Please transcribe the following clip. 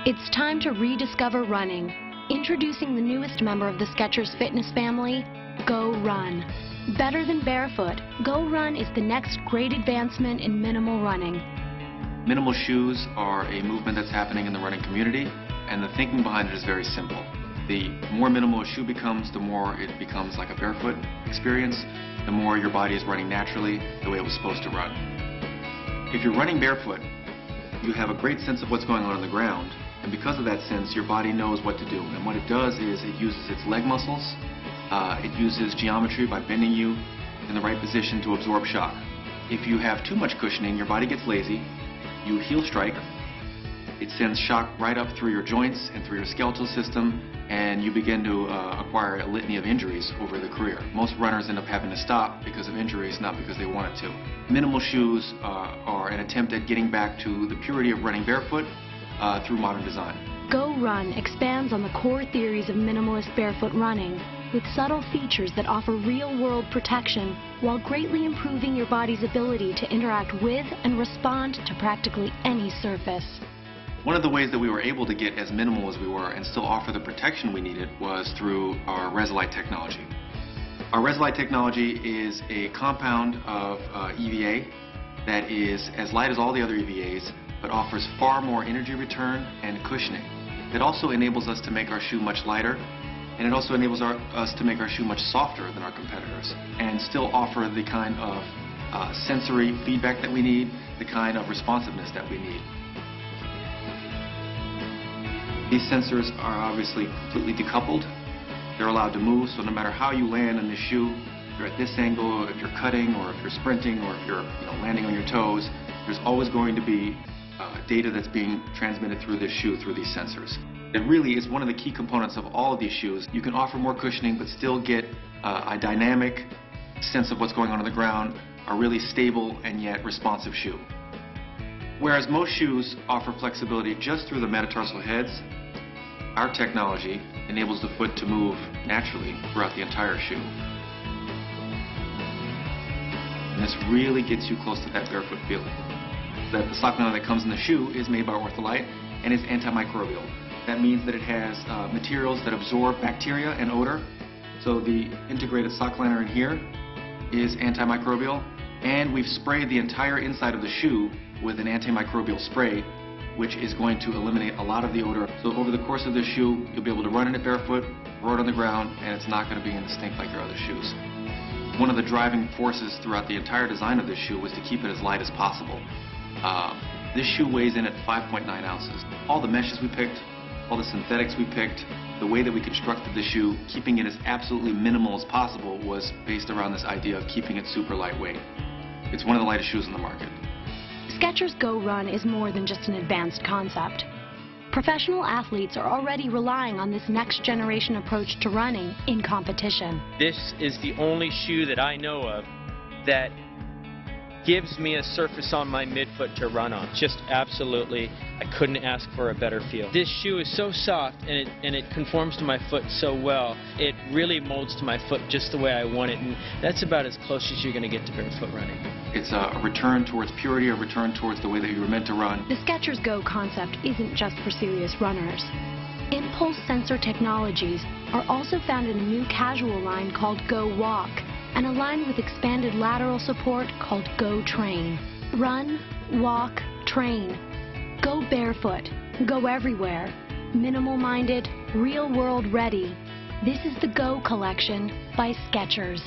It's time to rediscover running. Introducing the newest member of the Skechers fitness family, goRun. Better than barefoot, goRun is the next great advancement in minimal running. Minimal shoes are a movement that's happening in the running community, and the thinking behind it is very simple. The more minimal a shoe becomes, the more it becomes like a barefoot experience, the more your body is running naturally the way it was supposed to run. If you're running barefoot, you have a great sense of what's going on the ground, and because of that sense, your body knows what to do. And what it does is it uses its leg muscles, it uses geometry by bending you in the right position to absorb shock. If you have too much cushioning, your body gets lazy, you heel strike, it sends shock right up through your joints and through your skeletal system, and you begin to acquire a litany of injuries over the career. Most runners end up having to stop because of injuries, not because they wanted to. Minimal shoes are an attempt at getting back to the purity of running barefoot through modern design. goRun expands on the core theories of minimalist barefoot running with subtle features that offer real-world protection while greatly improving your body's ability to interact with and respond to practically any surface. One of the ways that we were able to get as minimal as we were and still offer the protection we needed was through our Resilite technology. Our Resilite technology is a compound of EVA that is as light as all the other EVAs, but offers far more energy return and cushioning. It also enables us to make our shoe much lighter, and it also enables us to make our shoe much softer than our competitors, and still offer the kind of sensory feedback that we need, the kind of responsiveness that we need. These sensors are obviously completely decoupled. They're allowed to move, so no matter how you land in the shoe, if you're at this angle, if you're cutting, or if you're sprinting, or if you're landing on your toes, there's always going to be data that's being transmitted through this shoe through these sensors. It really is one of the key components of all of these shoes. You can offer more cushioning but still get a dynamic sense of what's going on the ground, a really stable and yet responsive shoe. Whereas most shoes offer flexibility just through the metatarsal heads, our technology enables the foot to move naturally throughout the entire shoe. And this really gets you close to that barefoot feeling. The sock liner that comes in the shoe is made by Ortholite and is antimicrobial. That means that it has materials that absorb bacteria and odor. So the integrated sock liner in here is antimicrobial, and we've sprayed the entire inside of the shoe with an antimicrobial spray, which is going to eliminate a lot of the odor. So over the course of this shoe, you'll be able to run in it barefoot, roll it on the ground, and it's not going to be in the stink like your other shoes. One of the driving forces throughout the entire design of this shoe was to keep it as light as possible. This shoe weighs in at 5.9 ounces. All the meshes we picked, all the synthetics we picked, the way that we constructed the shoe, keeping it as absolutely minimal as possible, was based around this idea of keeping it super lightweight. It's one of the lightest shoes on the market. Skechers goRun is more than just an advanced concept. Professional athletes are already relying on this next generation approach to running in competition. This is the only shoe that I know of that gives me a surface on my midfoot to run on. Just absolutely, I couldn't ask for a better feel. This shoe is so soft and it conforms to my foot so well. It really molds to my foot just the way I want it, and that's about as close as you're going to get to barefoot running. It's a return towards purity, a return towards the way that you were meant to run. The Skechers Go concept isn't just for serious runners. Impulse sensor technologies are also found in a new casual line called goWalk, and a line with expanded lateral support called goTrain. Run, walk, train. Go barefoot. Go everywhere. Minimal-minded, real-world ready. This is the Go collection by Skechers.